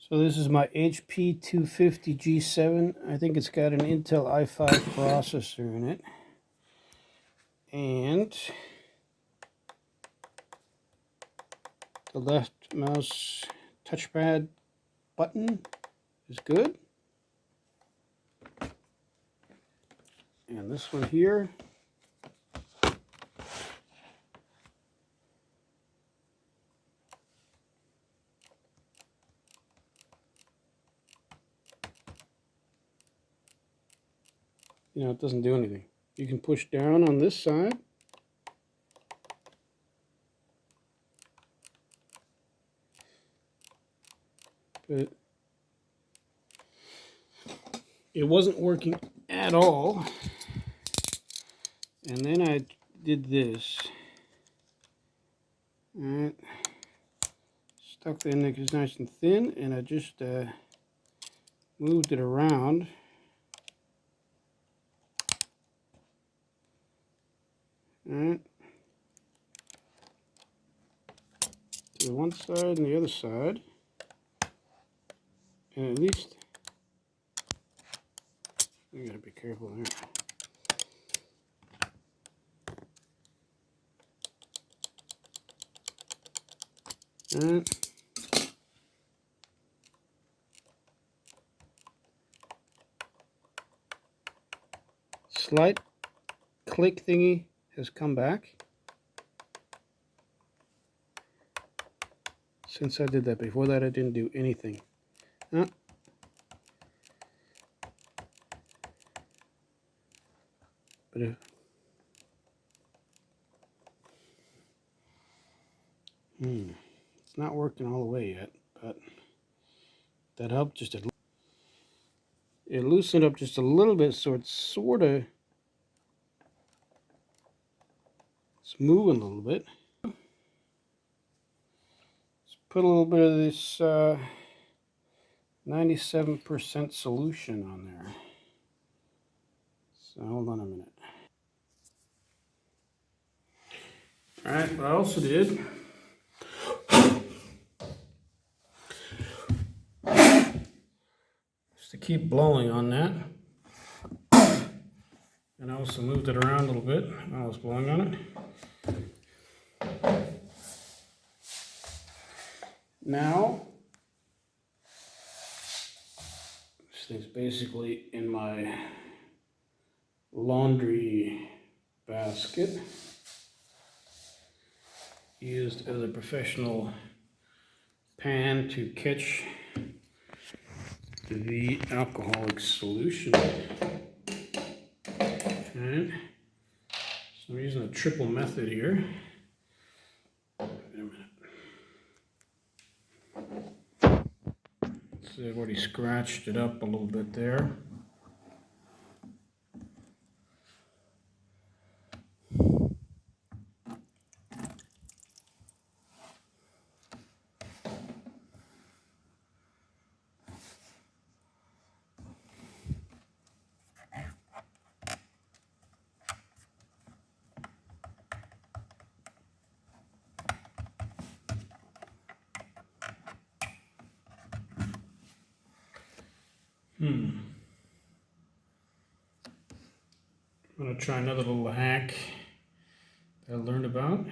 So this is my HP 250 G7. I think it's got an Intel i5 processor in it. And the left mouse touchpad button is good. And this one here, it doesn't do anything. You can push down on this side. But it wasn't working at all. And then I did this. Alright. Stuck the index nice and thin, and I just moved it around. Alright. To the one side and the other side. And at least, you gotta be careful there. Alright. Slight click thingy has come back since I did that. Before that, I didn't do anything. But it's not working all the way yet, but that helped just a little. It loosened up just a little bit, so it's sort of moving a little bit. Let's put a little bit of this 97% solution on there. So hold on a minute. Alright, what I also did, just to keep blowing on that, and I also moved it around a little bit while I was blowing on it. Now, this thing's basically in my laundry basket, used as a professional pan to catch the alcoholic solution. And so I'm using a triple method here. Wait a minute. So I've already scratched it up a little bit there. I'm going to try another little hack that I learned about.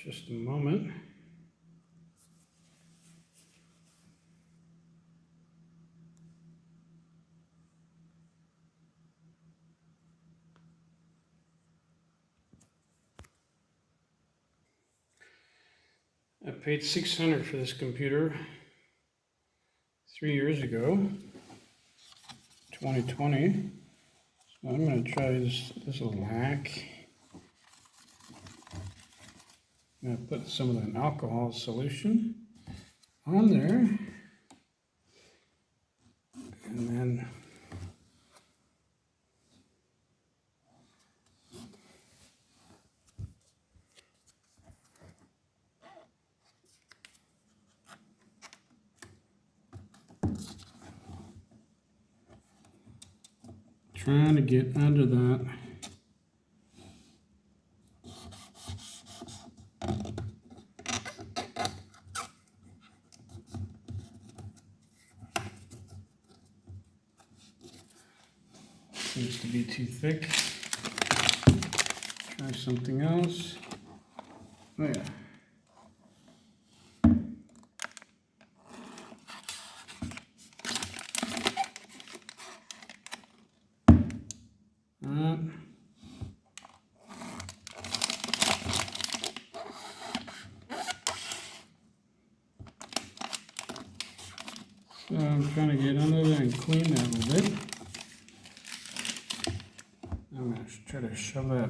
Just a moment. I paid $600 for this computer 3 years ago, 2020. So I'm going to try this little hack. I'm going to put some of the alcohol solution on there, and then trying to get under that. seems to be too thick. Try something else. Oh yeah. So I'm trying to get under there and clean that a little bit. I'm going to try to shove that.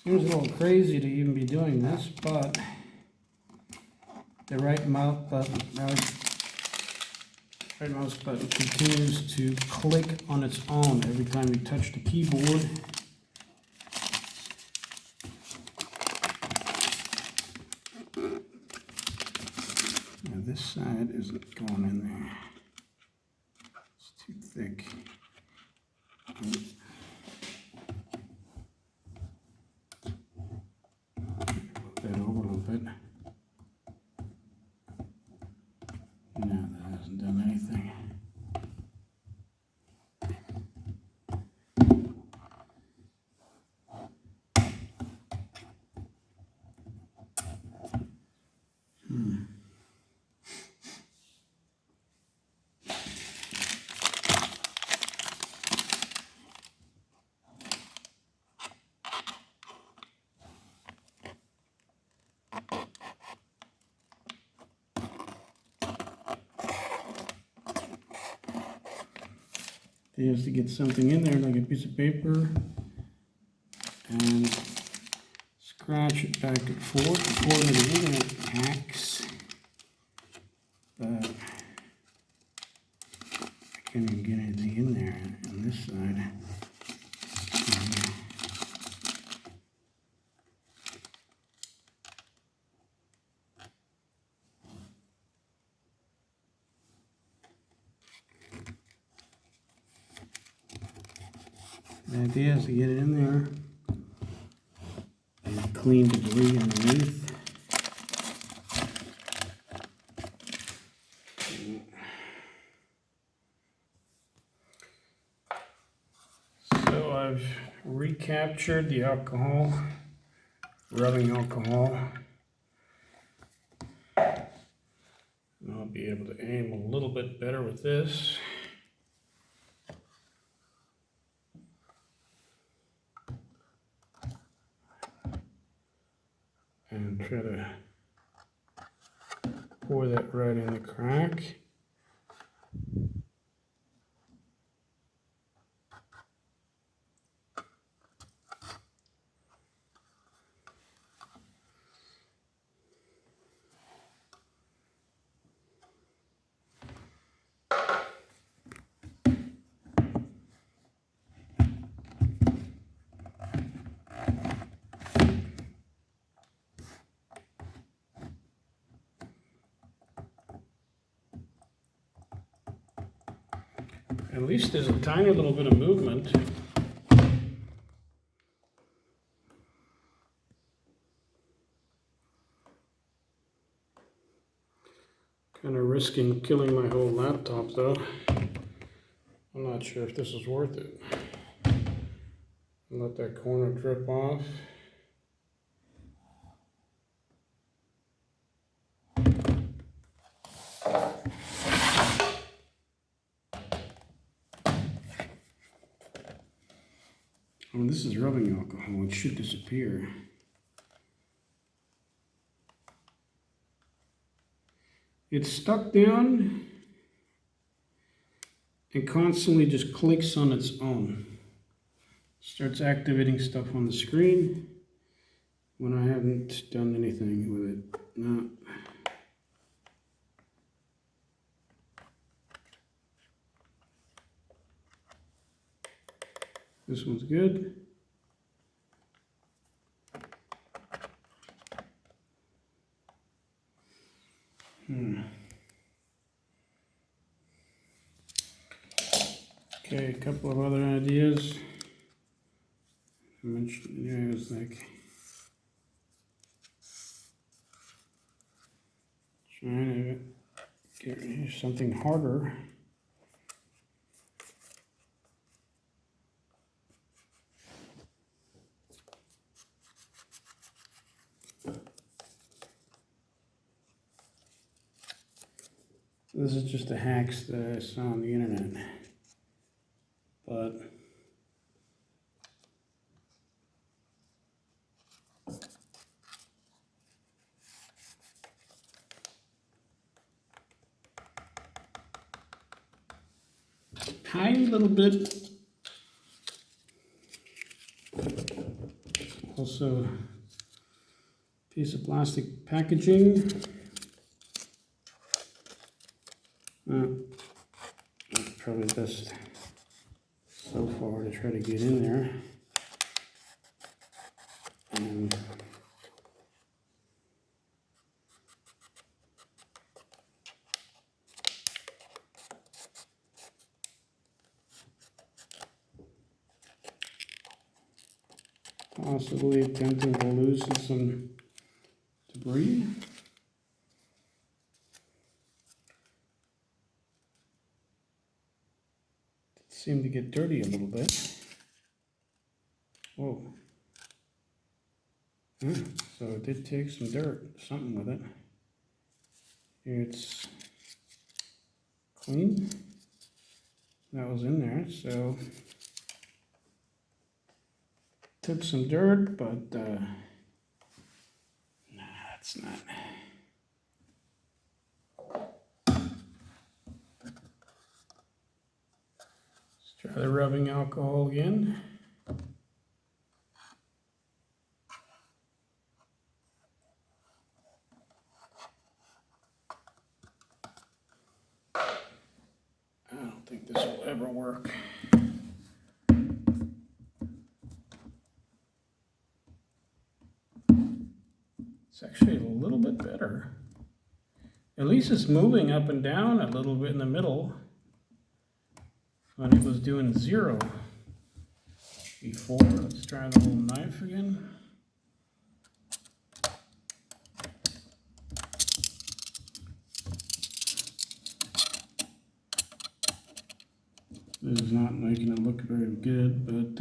Seems a little crazy to even be doing this, but the right mouse button continues to click on its own every time you touch the keyboard. Now this side isn't going in there. It's too thick. That over a little bit. No, that hasn't done anything. Is to get something in there like a piece of paper and scratch it back and forth according to the internet hacks, but I can't even get anything in there on this side. The idea is to get it in there and clean debris underneath. So I've recaptured the alcohol, rubbing alcohol. And I'll be able to aim a little bit better with this. And try to pour that right in the crack. At least there's a tiny little bit of movement. Kind of risking killing my whole laptop though. I'm not sure if this is worth it. Let that corner drip off. When this is rubbing alcohol, it should disappear. It's stuck down and constantly just clicks on its own. Starts activating stuff on the screen when I haven't done anything with it. No. This one's good. Okay, a couple of other ideas. I mentioned, yeah, it was like Trying to get something harder. This is just the hacks that I saw on the internet, but tiny little bit. Also, piece of plastic packaging. That's probably best so far to try to get in there. And possibly attempting to loosen some debris. It seemed to get dirty a little bit. Whoa. So it did take some dirt, something with it. Here it's clean. That was in there, so took some dirt, but nah, it's not. Let's try the rubbing alcohol again. I don't think this will ever work. It's actually a little bit better. At least it's moving up and down a little bit in the middle when it was doing 0 before. Let's try the little knife again. This is not making it look very good, but